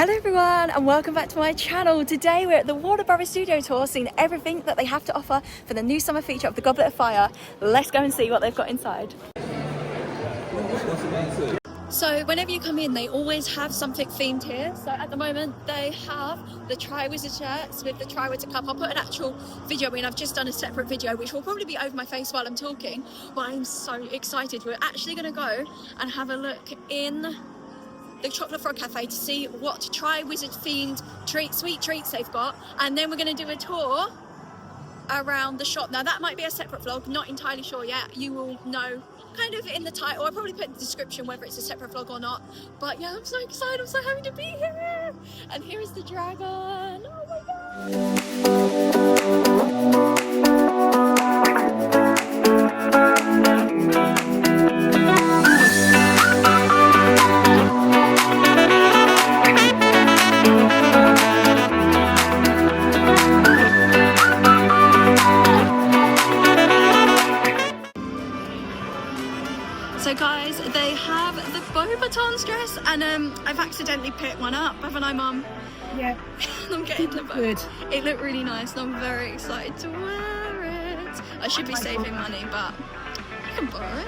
Hello everyone and welcome back to my channel. Today we're at the Warner Studio Tour, seeing everything that they have to offer for the new summer feature of the Goblet of Fire. Let's go and see what they've got inside. So whenever you come in, they always have something themed here. So at the moment they have the Triwizard shirts with the Triwizard Cup. I'll put an actual video in. I've just done a separate video which will probably be over my face while I'm talking, but I'm so excited. We're actually going to go and have a look in the Chocolate Frog Cafe to see what Triwizard themed sweet treats they've got, and then we're going to do a tour around the shop. Now that might be a separate vlog, not entirely sure yet. You will know kind of in the title. I'll probably put in the description whether it's a separate vlog or not, but yeah, I'm so excited. I'm so happy to be here. And here is the dragon. Oh my So guys, they have the Beauxbatons dress, and I've accidentally picked one up, haven't I, Mum? Yeah. I'm getting the boat. It looked really nice and I'm very excited to wear it. I should be saving money, but I can borrow it.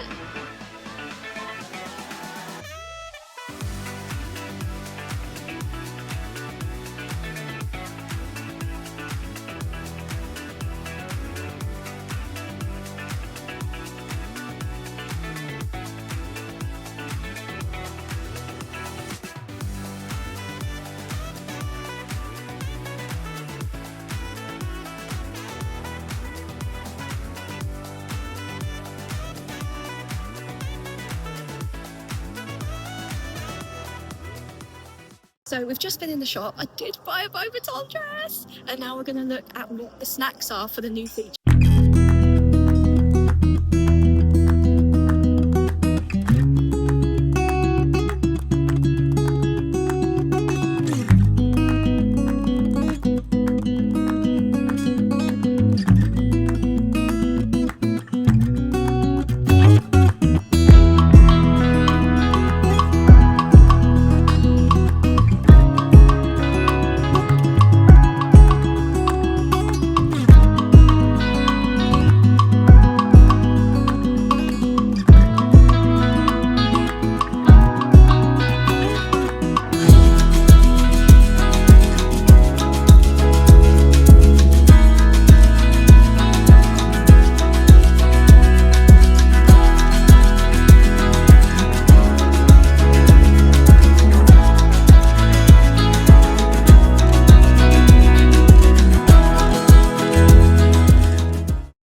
So we've just been in the shop. I did buy a Beauxbaton dress, and now we're going to look at what the snacks are for the new feature.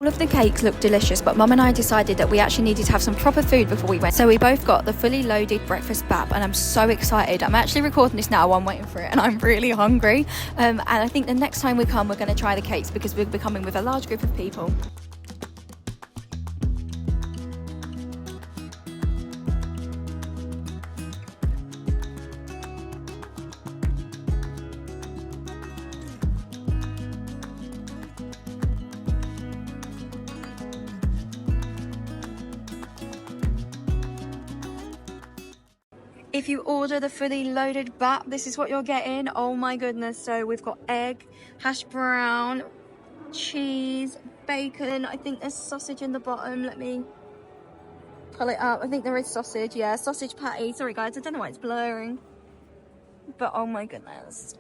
All of the cakes look delicious, but Mum and I decided that we actually needed to have some proper food before we went. So we both got the fully loaded breakfast bap, and I'm so excited. I'm actually recording this now while I'm waiting for it, and I'm really hungry. And I think the next time we come, we're going to try the cakes because we'll be coming with a large group of people. If you order the fully loaded bap, this is what you're getting. Oh my goodness. So we've got egg, hash brown, cheese, bacon. I think there's sausage in the bottom. Let me pull it up. I think there is sausage. Yeah, sausage patty. Sorry guys, I don't know why it's blurring. But oh my goodness.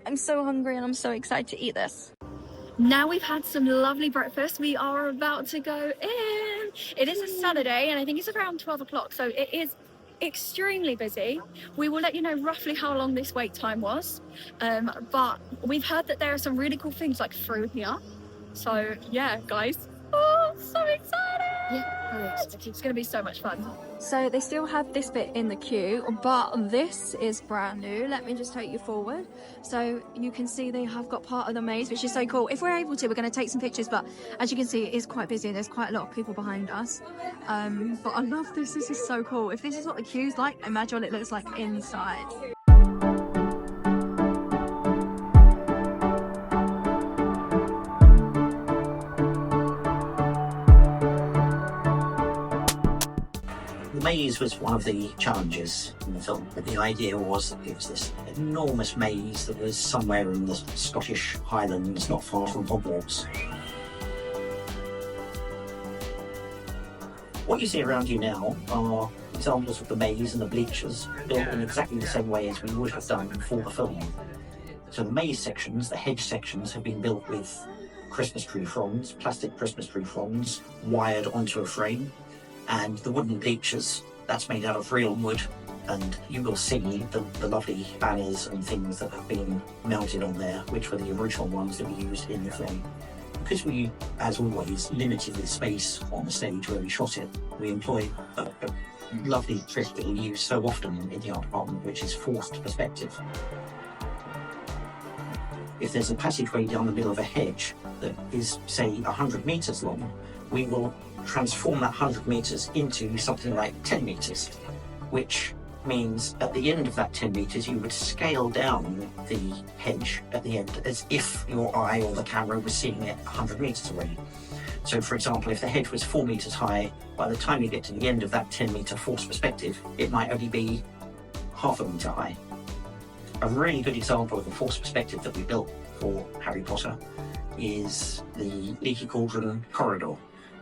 I'm so hungry and I'm so excited to eat this. Now we've had some lovely breakfast, we are about to go in. It is a Saturday and I think it's around 12 o'clock. So it is extremely busy. We will let you know roughly how long this wait time was, but we've heard that there are some really cool things like through here. So yeah guys, oh so excited. Yeah, it's gonna be so much fun. So they still have this bit in the queue, but this is brand new. Let me just take you forward so you can see they have got part of the maze, which is so cool. If we're able to, we're going to take some pictures, but as you can see, it is quite busy. There's quite a lot of people behind us, but I love this. This is so cool. If this is what the queue's like, imagine what it looks like inside. maze was one of the challenges in the film. The idea was that it was this enormous maze that was somewhere in the Scottish Highlands, not far from Hogwarts. What you see around you now are examples of the maze and the bleachers built in exactly the same way as we would have done for the film. So the maze sections, the hedge sections, have been built with Christmas tree fronds, plastic Christmas tree fronds, wired onto a frame, and the wooden bleachers, that's made out of real wood, and you will see the lovely banners and things that have been mounted on there, which were the original ones that we used in the film. Because we, as always, limited the space on the stage where we shot it, we employed a lovely trick that we use so often in the art department, which is forced perspective. If there's a passageway down the middle of a hedge that is, say, 100 metres long, we will transform that 100 metres into something like 10 metres, which means at the end of that 10 metres you would scale down the hedge at the end as if your eye or the camera was seeing it 100 metres away. So for example, if the hedge was 4 metres high, by the time you get to the end of that 10 metre forced perspective, it might only be half a metre high. A really good example of a forced perspective that we built for Harry Potter is the Leaky Cauldron corridor.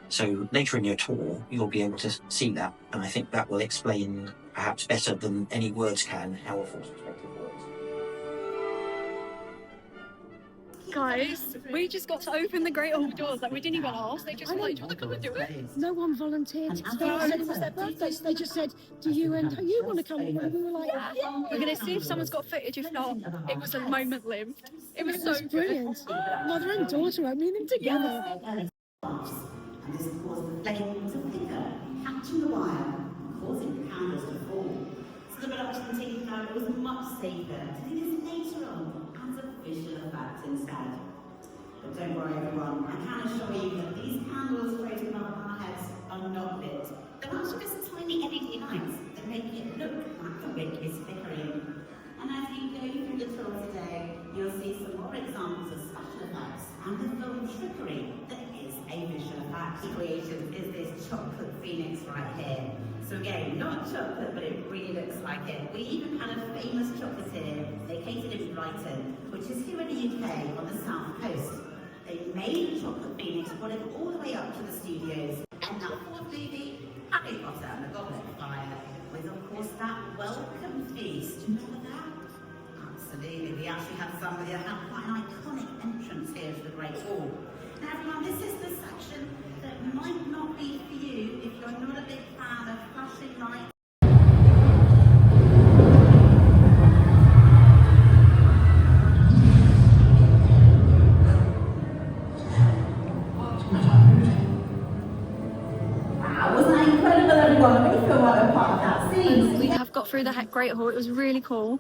So later in your tour, you'll be able to see that, and I think that will explain, perhaps better than any words can, how a forced perspective works. Guys, we just got to open the Great Hall doors. Like, we didn't even ask. They just were like, do you want to come and do it? No one volunteered. They said it was their birthdays. They just said, do you want to come? And we were like, yeah. We're going to see if someone's got footage. If not, it was a moment lived. It was so brilliant. Mother and daughter opening them together. And this caused the flame to flicker, catching the wire, causing the candles to fall. So the production team found it was much safer to do this later on as a visual effect instead. But don't worry everyone, I can assure you that these candles floating above our heads are not lit. They're actually just tiny LED lights that make it look like the wick is flickering. And as you go through the tour today, you'll see some more examples of special effects and the film trickery that is a visual effect. The creation is this chocolate phoenix right here. So again, not chocolate, but it really looks like it. We even had a famous chocolatier located in Brighton, which is here in the UK on the south coast. They made chocolate phoenix, brought it all the way up to the studios, and now for the movie Harry Potter and the Goblet of Fire, with of course that welcome feast. Remember that? Absolutely. We actually had somebody that had quite an iconic entrance here to the Great Hall. Now everyone, this is the section that might not be for you if you're not a big fan of flashing lights. Wow, wasn't that incredible everyone? I really feel like I'm part of that scene. We have got through the Great Hall. It was really cool.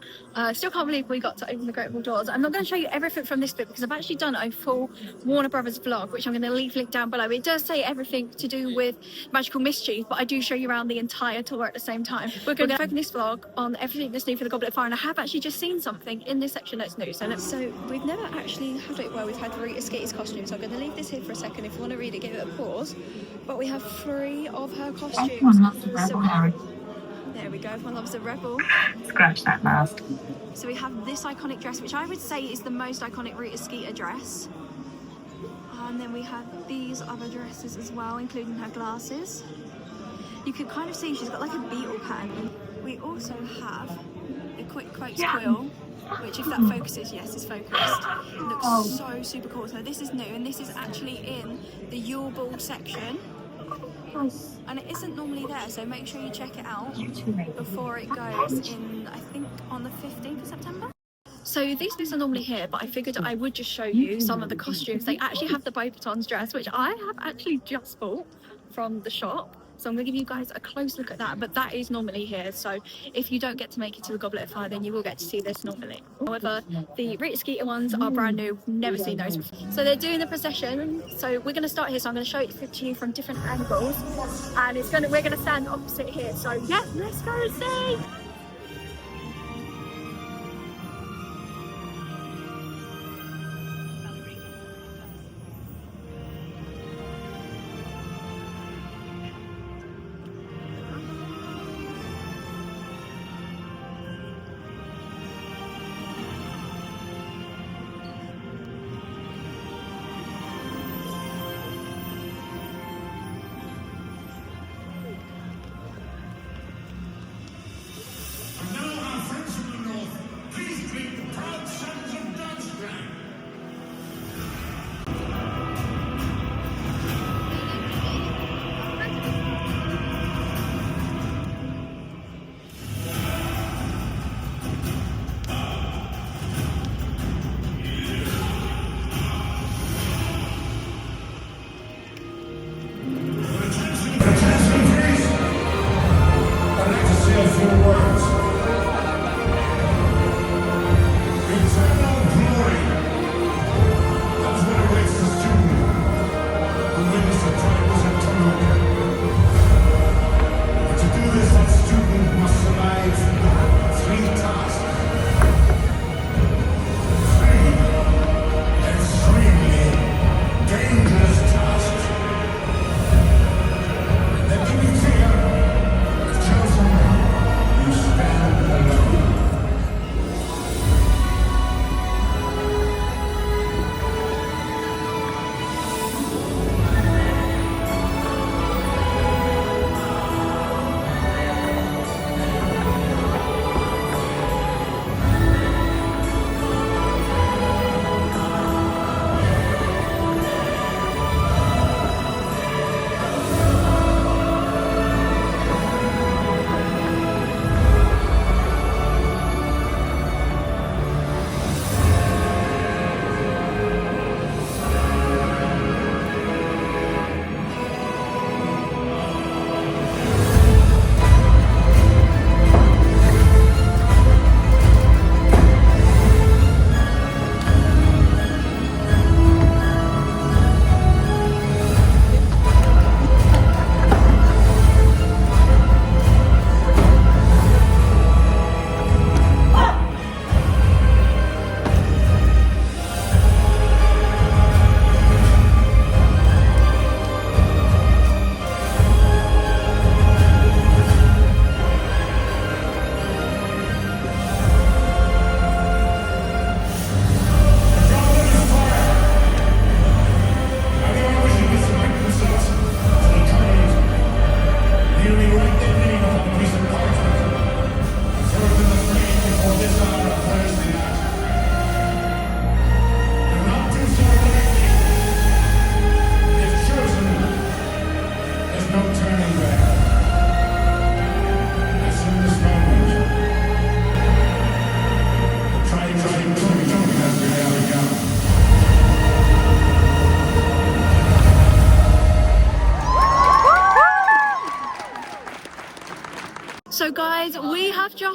Still can't believe we got to open the Great Hall doors. I'm not going to show you everything from this bit because I've actually done a full Warner Brothers vlog, which I'm going to leave link down below. It does say everything to do with Magical Mischief, but I do show you around the entire tour at the same time. We're going to focus this vlog on everything that's new for the Goblet of Fire, and I have actually just seen something in this section that's new. So we've never actually had it where we've had Rita Skeeter's costumes. So I'm going to leave this here for a second. If you want to read it, give it a pause. But we have 3 of her costumes. Everyone loves the Rebel, Harry. There we go, everyone loves a rebel. Scratch that mask. So we have this iconic dress, which I would say is the most iconic Rita Skeeter dress. And then we have these other dresses as well, including her glasses. You can kind of see she's got like a beetle pattern. We also have the quick quotes quill, which if that focuses, yes, is focused. It looks so super cool. So this is new, and this is actually in the Yule Ball section. And it isn't normally there, so make sure you check it out before it goes in, I think, on the 15th of September. So these bits are normally here, but I figured I would just show you some of the costumes. They actually have the Beauxbatons dress, which I have actually just bought from the shop. So I'm going to give you guys a close look at that, but that is normally here. So if you don't get to make it to the Goblet of Fire, then you will get to see this normally. However, the Rita Skeeter ones are brand new. Never seen those before. So they're doing the procession. So we're going to start here. So I'm going to show it to you from different angles, and we're going to stand opposite here. So yeah, let's go and see.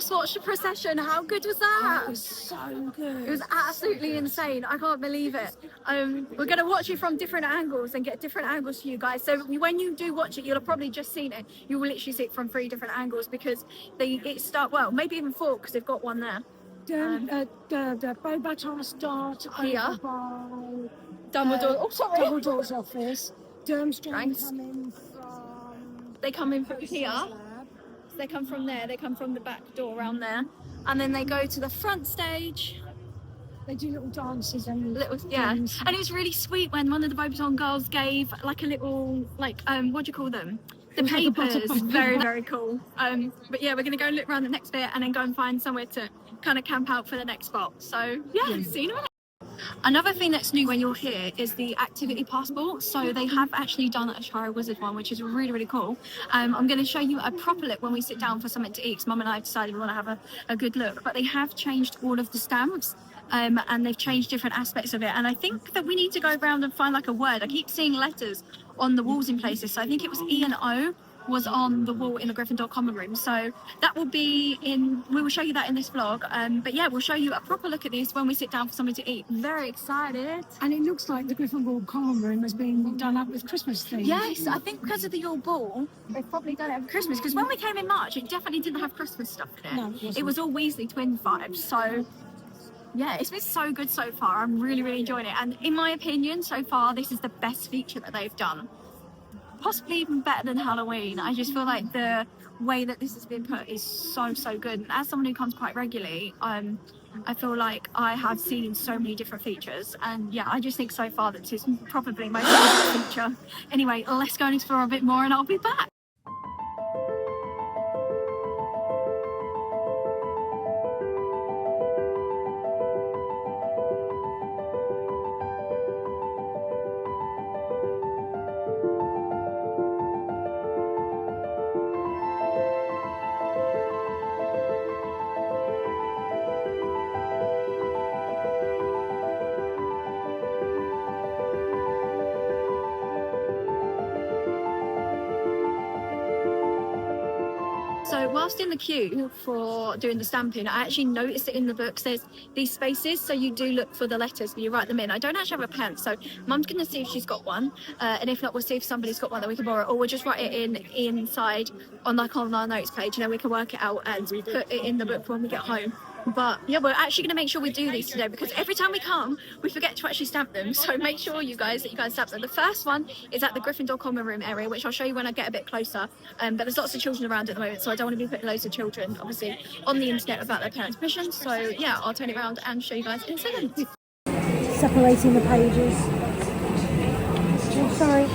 just watched the procession. How good was that? It was so good. It was absolutely insane. I can't believe it. We're going to watch it from different angles and get different angles for you guys. So when you do watch it, you'll have probably just seen it. You will literally see it from 3 different angles because it start, well, maybe even 4 because they've got one there. The bow baton start Here. over by Dumbledore's office. Durmstrang Thanks. coming from... They come in from here. They come from there. They come from the back door around there. And then they go to the front stage. They do little dances and Yeah, and it was really sweet when one of the Beaubaton girls gave like a little, like, what do you call them? The papers. Very, very cool. But yeah, we're going to go and look around the next bit and then go and find somewhere to kind of camp out for the next spot. So yeah, see you in a minute. Another thing that's new when you're here is the activity passport. So they have actually done a Triwizard one, which is really, really cool. I'm going to show you a proper look when we sit down for something to eat, because Mum and I have decided we want to have a good look. But they have changed all of the stamps. And they've changed different aspects of it, and I think that we need to go around and find like a word. I keep seeing letters on the walls in places, so I think it was E and O was on the wall in the Gryffindor common room, so that will be in, we will show you that in this vlog. But yeah, we'll show you a proper look at this when we sit down for something to eat. Very excited. And it looks like the Gryffindor common room has been done up with Christmas themes. Yes, I think because of the Yule Ball, they've probably done it for Christmas, because when we came in March, it definitely didn't have Christmas stuff in it. No, it wasn't. It was all Weasley twin vibes, so yeah, it's been so good so far. I'm really, really enjoying it. And in my opinion, so far, this is the best feature that they've done. Possibly even better than Halloween. I just feel like the way that this has been put is so, so good. And as someone who comes quite regularly, I feel like I have seen so many different features. And yeah, I just think so far that this is probably my favorite feature. Anyway, let's go and explore a bit more and I'll be back. So whilst in the queue for doing the stamping, I actually noticed it in the books. There's these spaces, so you do look for the letters, but you write them in. I don't actually have a pen, so Mum's going to see if she's got one, and if not, we'll see if somebody's got one that we can borrow, or we'll just write it in inside on like on our notes page, and then we can work it out and put it in the book when we get home. But yeah, we're actually going to make sure we do these today, because every time we come, we forget to actually stamp them. So make sure you guys stamp them. The first one is at the Gryffindor common room area, which I'll show you when I get a bit closer. But there's lots of children around at the moment, so I don't want to be putting loads of children, obviously, on the internet without their parents' permission. So yeah, I'll turn it around and show you guys in a second. Separating the pages. Oh, sorry.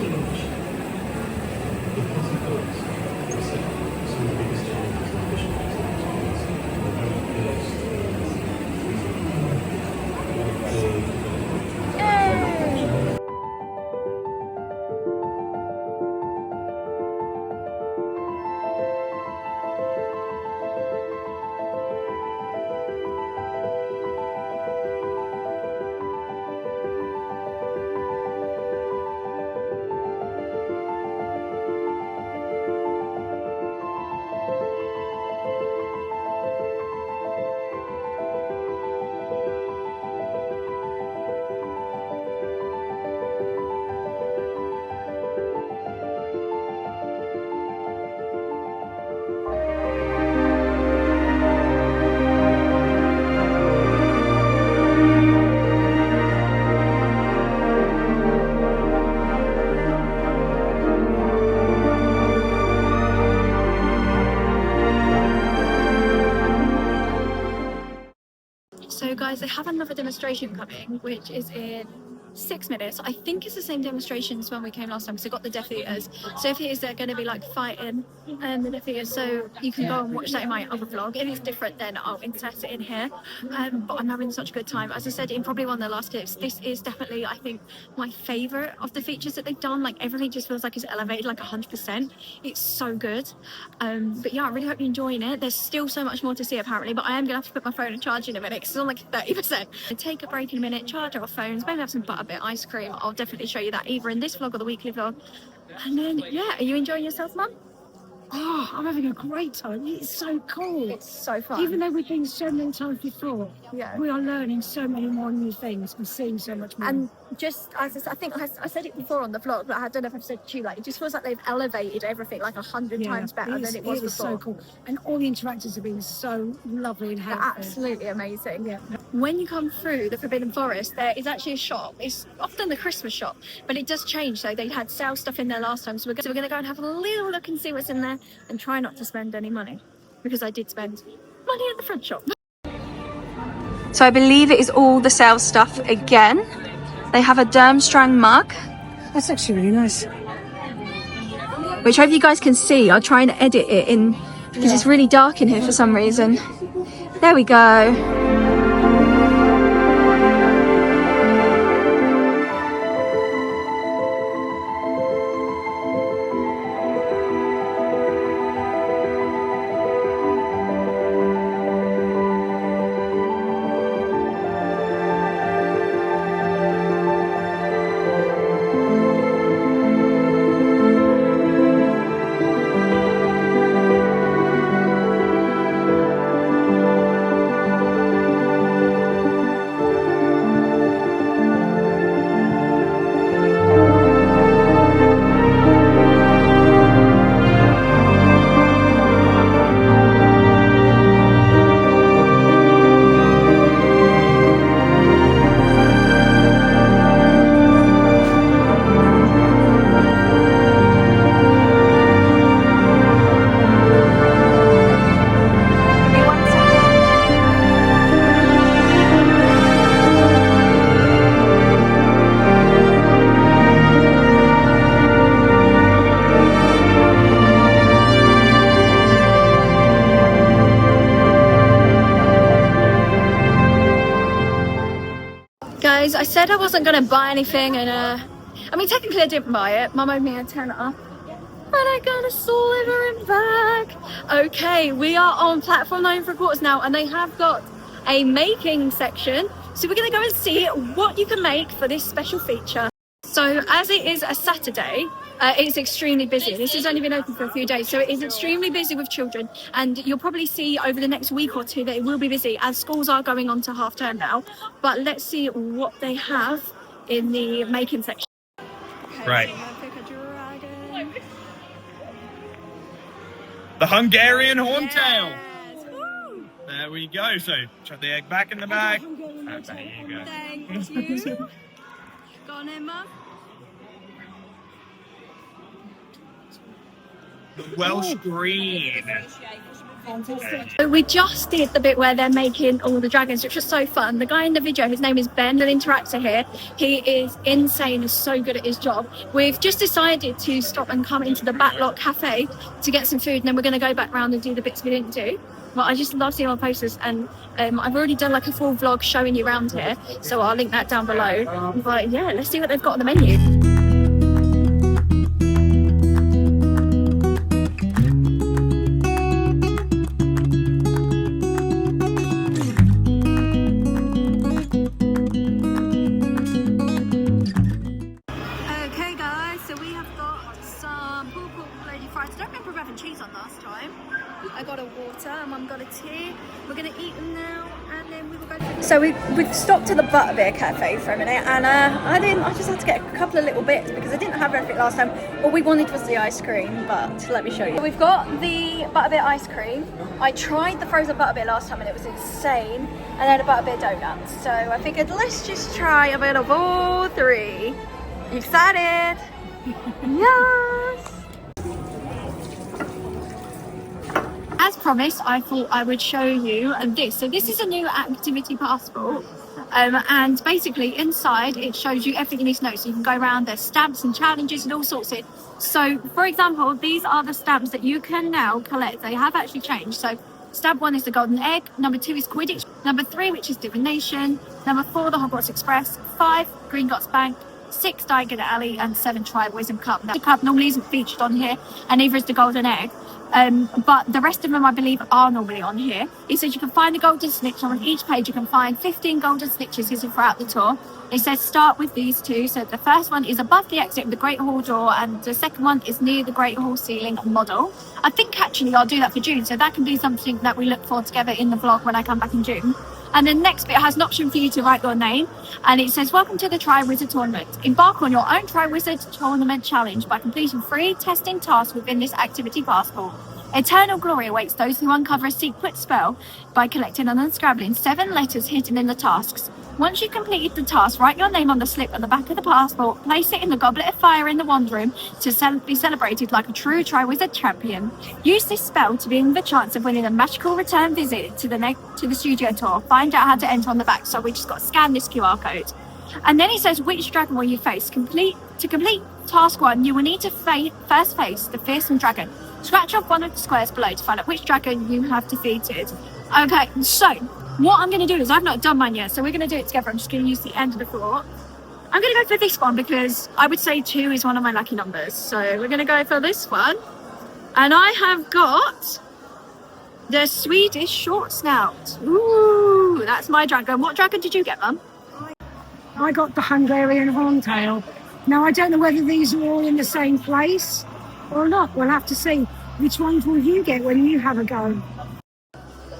So guys, they have another demonstration coming, which is in 6 minutes. I think it's the same demonstration as when we came last time, because they got the Death Eaters. So if it is, they're going to be like fighting the Death Eaters, so you can go and watch that in my other vlog. If it's different, then I'll insert it in here. But I'm having such a good time. As I said in probably one of the last clips, this is definitely, I think, my favourite of the features that they've done. Like, everything just feels like it's elevated like 100%. It's so good. But yeah, I really hope you're enjoying it. There's still so much more to see apparently, but I am going to have to put my phone in charge in a minute, because it's on like 30%. Take a break in a minute, charge our phones, maybe have some butterbeer ice cream. I'll definitely show you that either in this vlog or the weekly vlog. And then yeah, are you enjoying yourself, Mum? Oh, I'm having a great time. It's so cool. It's so fun. Even though we've been so many times before, Yeah. we are learning so many more new things and seeing so much more. And just as I think I said it before on the vlog, but I don't know if I've said it to you, like, it just feels like they've elevated everything like 100 times better than it was It is before. so cool. And all the interactors have been so lovely and They're helpful. absolutely amazing. Yeah. When you come through the Forbidden Forest, there is actually a shop. It's often the Christmas shop, but it does change. So they had sale stuff in there last time. So we're going to go and have a little look and see what's in there and try not to spend any money, because I did spend money at the front shop. So I believe it is all the sales stuff again. They have a Durmstrang mug, That's actually really nice. which I hope you guys can see. I'll try and edit it in because it's really dark in here for some reason. There we go. Guys, I said I wasn't going to buy anything, and I mean, technically I didn't buy it. Mum owed me a tenner, and I got a sliver back. Okay, we are on platform 9 3/4 now, and they have got a making section. So we're going to go and see what you can make for this special feature. So as it is a Saturday, it's extremely busy. This has only been open for a few days, so it is extremely busy with children, and you'll probably see over the next week or two that it will be busy as schools are going on to half term now. But let's see what they have in the making section. Okay, Right. so I'm gonna pick a dragon. The Hungarian Horntail. Yes. Woo. There we go. So chuck the egg back in the bag. I'm going And there you go. Thank you. Go on in, Mum. The Welsh green. So we just did the bit where they're making all the dragons, which was so fun. The guy in the video, his name is Ben, an interactor here. He is insane and so good at his job. We've just decided to stop and come into the Backlot cafe to get some food, and then we're going to go back round and do the bits we didn't do. But I just love seeing our posters, and I've already done like a full vlog showing you around here, so I'll link that down below. But yeah, let's see what they've got on the menu. Okay guys, so we have got some pulled pork lady fries. I don't remember having cheese on last time. I got a water and Mum got a tea. We're going to eat them now and then we will go to... So we've stopped at the Butterbeer Cafe for a minute, and I just had to get a couple of little bits because I didn't have everything last time. All we wanted was the ice cream, but let me show you. We've got the Butterbeer ice cream. I tried the frozen Butterbeer last time and it was insane, and then a Butterbeer donut. So I figured let's just try a bit of all three. You excited? Yes! As promised, I thought I would show you this. So this is a new activity passport. And basically inside it shows you everything you need to know. So you can go around, there's stamps and challenges and all sorts of it. So for example, these are the stamps that you can now collect. They have actually changed. So stamp 1 is the golden egg, number 2 is Quidditch, number 3, which is divination, number 4, the Hogwarts Express, 5, Green Bank, 6 Diagon Alley, and 7 Triwizard Cup. Now, the cup normally isn't featured on here, and neither is the golden egg. But the rest of them, I believe, are normally on here. It says you can find the golden snitch on each page. You can find 15 golden snitches throughout the tour. It says start with these 2. So the first one is above the exit of the Great Hall door, and the second one is near the Great Hall ceiling model. I think actually I'll do that for June, so that can be something that we look for together in the vlog when I come back in June. And the next bit has an option for you to write your name, and it says, welcome to the Triwizard Tournament. Embark on your own Triwizard Tournament challenge by completing 3 testing tasks within this activity passport. Eternal glory awaits those who uncover a secret spell by collecting and unscrabbling 7 letters hidden in the tasks. Once you've completed the task, write your name on the slip on the back of the passport, place it in the Goblet of Fire in the wand room to be celebrated like a true Triwizard champion. Use this spell to win the chance of winning a magical return visit to the studio tour. Find out how to enter on the back. So we just got to scan this QR code. And then it says, which dragon will you face? To complete task 1, you will need to first face the fearsome dragon. Scratch off one of the squares below to find out which dragon you have defeated. Okay, so what I'm going to do is, I've not done mine yet, so we're going to do it together. I'm just going to use the end of the floor. I'm going to go for this one because I would say 2 is one of my lucky numbers. So we're going to go for this one. And I have got the Swedish short snout. Ooh, that's my dragon. What dragon did you get, Mum? I got the Hungarian horntail. Now, I don't know whether these are all in the same place or not. We'll have to see. Which ones will you get when you have a go?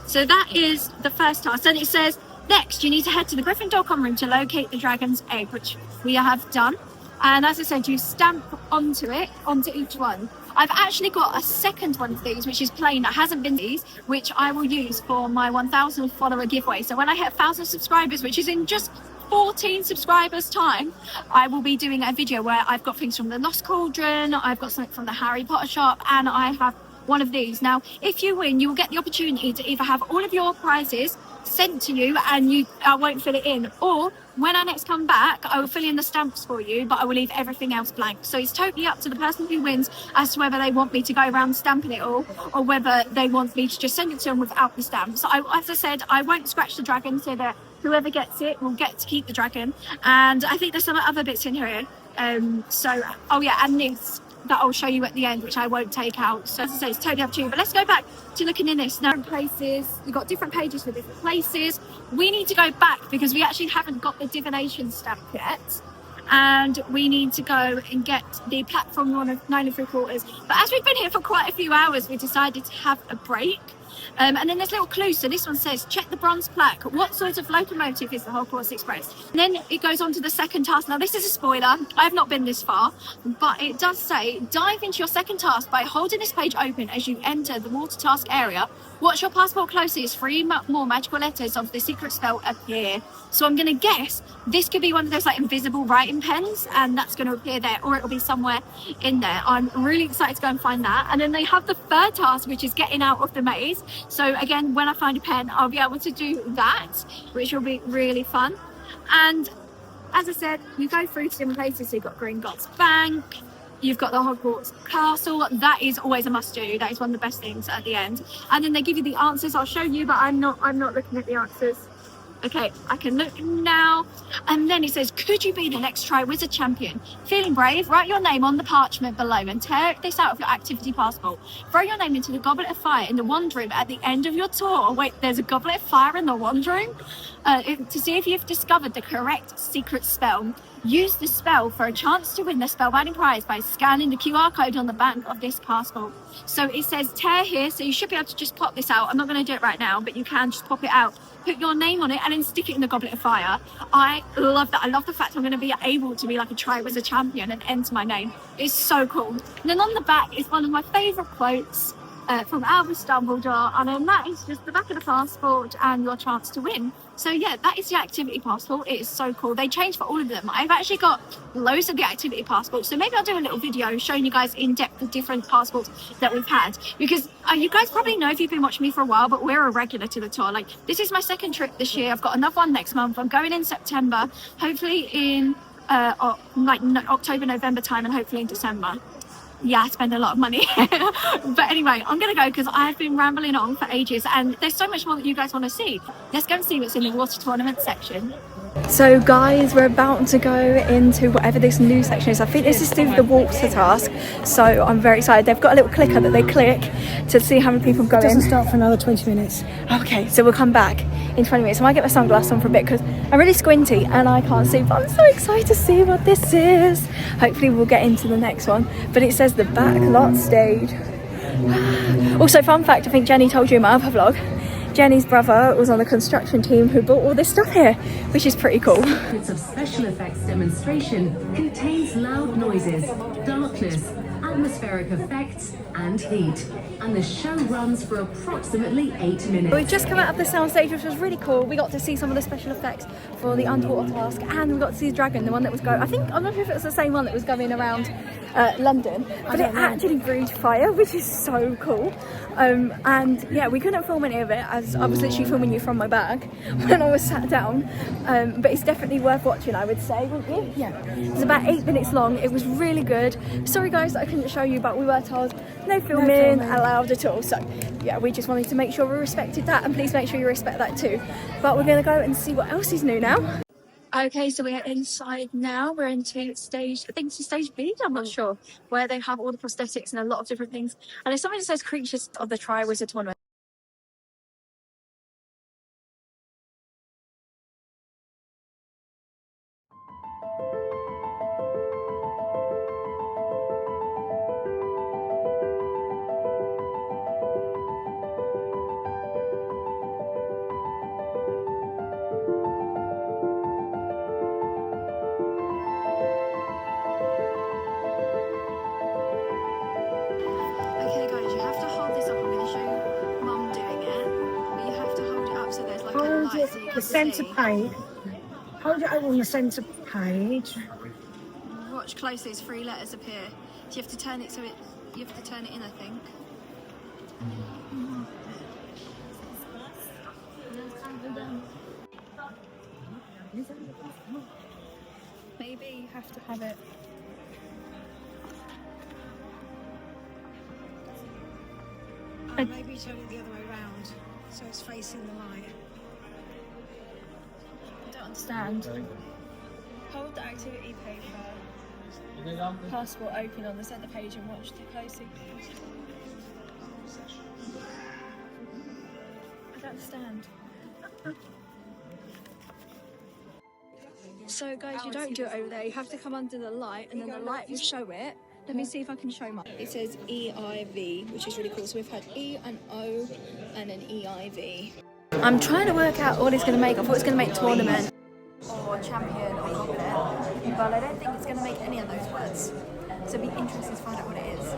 So that is the first task. And it says, next, you need to head to the Gryffindor common room to locate the dragon's egg, which we have done. And as I said, you stamp onto each one. I've actually got a second one of these, which is plain, that hasn't been these, which I will use for my 1,000 follower giveaway. So when I hit 1,000 subscribers, which is in just 14 subscribers time, I will be doing a video where I've got things from the Lost Cauldron, I've got something from the Harry Potter shop, and I have one of these. Now, if you win, you will get the opportunity to either have all of your prizes sent to you and I won't fill it in, or when I next come back, I will fill in the stamps for you, but I will leave everything else blank. So it's totally up to the person who wins as to whether they want me to go around stamping it all, or whether they want me to just send it to them without the stamps. As I said, I won't scratch the dragon, so that whoever gets it will get to keep the dragon. And I think there's some other bits in here. Oh yeah, and this that I'll show you at the end, which I won't take out. So as I say, it's totally up to you. But let's go back to looking in this. Now, places, we've got different pages for different places. We need to go back because we actually haven't got the divination stamp yet. And we need to go and get the platform 1 of 9 3/4. But as we've been here for quite a few hours, we decided to have a break. And then there's little clues. So this one says, check the bronze plaque. What sort of locomotive is the Hogwarts Express? And then it goes on to the second task. Now, this is a spoiler. I have not been this far, but it does say, dive into your second task by holding this page open as you enter the water task area. Watch your passport closely as 3 more magical letters of the secret spell appear. So I'm going to guess this could be one of those like invisible writing pens, and that's going to appear there, or it'll be somewhere in there. I'm really excited to go and find that. And then they have the third task, which is getting out of the maze. So again, when I find a pen, I'll be able to do that, which will be really fun. And as I said, you go through to different places. So you've got Gringotts Bank, you've got the Hogwarts Castle. That is always a must-do. That is one of the best things at the end. And then they give you the answers. I'll show you, but I'm not looking at the answers. Okay, I can look now. And then it says, could you be the next Triwizard champion? Feeling brave? Write your name on the parchment below and tear this out of your activity passport. Throw your name into the Goblet of Fire in the wand room at the end of your tour. Wait, there's a Goblet of Fire in the wand room? To see if you've discovered the correct secret spell. Use the spell for a chance to win the spellbinding prize by scanning the QR code on the back of this passport. So it says tear here, so you should be able to just pop this out. I'm not going to do it right now, but you can just pop it out, put your name on it, and then stick it in the Goblet of Fire. I love that. I love the fact I'm going to be able to be like a Triwizard champion and enter my name. It's so cool. And then on the back is one of my favourite quotes from Albus Dumbledore, and then that is just the back of the passport and your chance to win. So yeah, that is the activity passport. It is so cool. They changed for all of them. I've actually got loads of the activity passports, so maybe I'll do a little video showing you guys in depth the different passports that we've had, because you guys probably know if you've been watching me for a while, but we're a regular to the tour. Like, this is my second trip this year. I've got another one next month. I'm going in September, hopefully in October, November time, and hopefully in December. yeah, I spend a lot of money. But anyway, I'm gonna go because I've been rambling on for ages and there's so much more that you guys want to see. Let's go and see what's in the water tournament section. So guys, we're about to go into whatever this new section is. I think this is to do with the water task, so I'm very excited. They've got a little clicker that they click to see how many people go in. It doesn't start for another 20 minutes. Okay, so we'll come back in 20 minutes. I might get my sunglasses on for a bit because I'm really squinty and I can't see, but I'm so excited to see what this is. Hopefully we'll get into the next one, but it says the Backlot stage. Also, fun fact, I think Jenny told you in my other vlog, Jenny's brother was on the construction team who bought all this stuff here, which is pretty cool. Bits of special effects demonstration contains loud noises, darkness, atmospheric effects and heat, and the show runs for approximately 8 minutes. We've just come out of the sound stage, which was really cool. We got to see some of the special effects for the underwater task, and we got to see the dragon, the one that was going, I think, I'm not sure if it was the same one that was going around London, but it actually breathed fire, which is so cool. And yeah, we couldn't film any of it as I was literally filming you from my bag when I was sat down, but it's definitely worth watching, I would say, wouldn't you? Yeah, it's about 8 minutes long. It was really good. Sorry guys that I couldn't show you, but we were told no filming allowed at all, so yeah, we just wanted to make sure we respected that, and please make sure you respect that too. But we're gonna go and see what else is new now. Okay, so we're inside now. We're into stage, I think it's stage B, I'm not sure, where they have all the prosthetics and a lot of different things. And there's something that says creatures of the Triwizard Tournament. Okay guys, you have to hold this up. I'm going to show Mum doing it, but you have to hold it up so there's like a Hold light it, so you the can centre see. page. Hold it over on the centre page. Watch closely, as 3 letters appear. So you have to turn it so you have to turn it in, I think. Maybe you have to have it. Maybe turn it the other way around so it's facing the light. I don't understand. Hold the activity paper, passport open on the centre page and watch it closely. I don't understand. So guys, you don't do it over there. You have to come under the light and then the light will show it. Let me see if I can show mine. It says EIV, which is really cool. So we've had E and O and an EIV. I'm trying to work out what it's going to make. I thought it was going to make tournament or champion or goblet, but I don't think it's going to make any of those words. So it'll be interesting to find out what it is.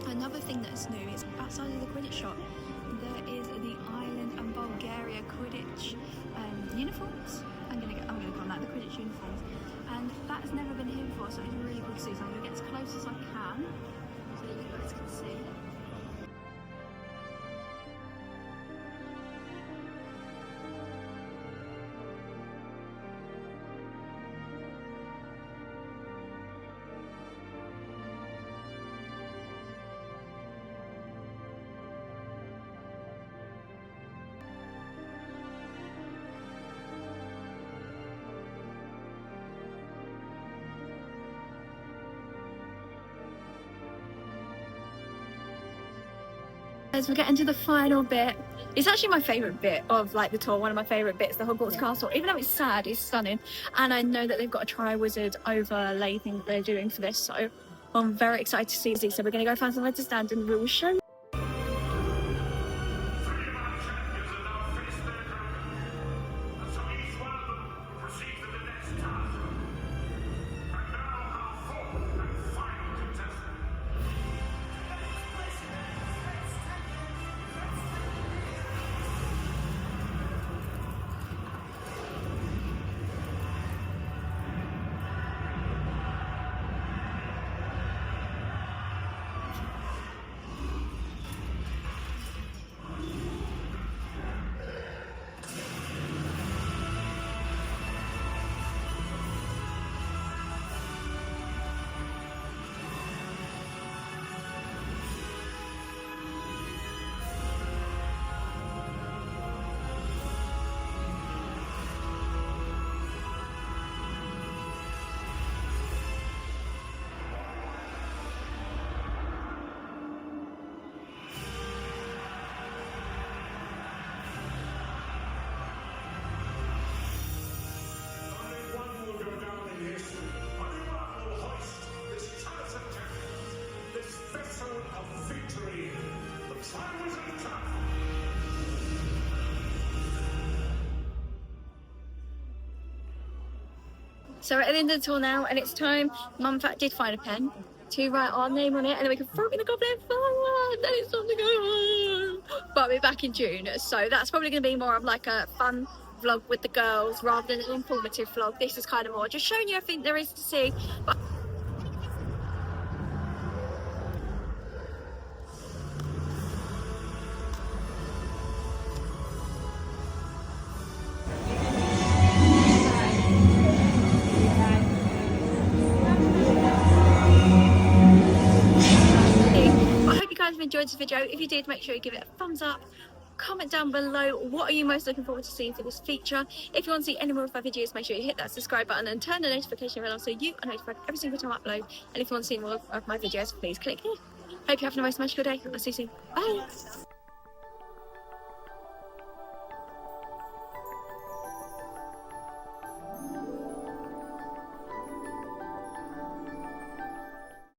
Another thing that's new is outside of the Quidditch shop, there is the Ireland and Bulgaria Quidditch uniforms. I'm gonna call that the Quidditch uniforms, and that has never been here before, so it's really cool to see. So I'm gonna get as close as I can so that you guys can see. As we're getting to the final bit, it's actually my favourite bit of like the tour, one of my favourite bits, the Hogwarts Castle. Even though it's sad, it's stunning. And I know that they've got a Triwizard overlay thing that they're doing for this, so I'm very excited to see. So we're going to go find somewhere to stand and we will show you. So we're at the end of the tour now, and it's time. Mum, in fact, did find a pen to write our name on it, and then we can throw it in the Goblet of Fire, and then it's time to go home. But we're back in June, so that's probably going to be more of like a fun vlog with the girls rather than an informative vlog. This is kind of more just showing you everything there is to see. But I hope you guys have enjoyed this video. If you did, make sure you give it a thumbs up. Comment down below what are you most looking forward to seeing for this feature. If you want to see any more of our videos, make sure you hit that subscribe button and turn the notification bell on so you are notified every single time I upload. And if you want to see more of my videos, please click here. Hope you're having the most magical day. I'll see you soon. Bye.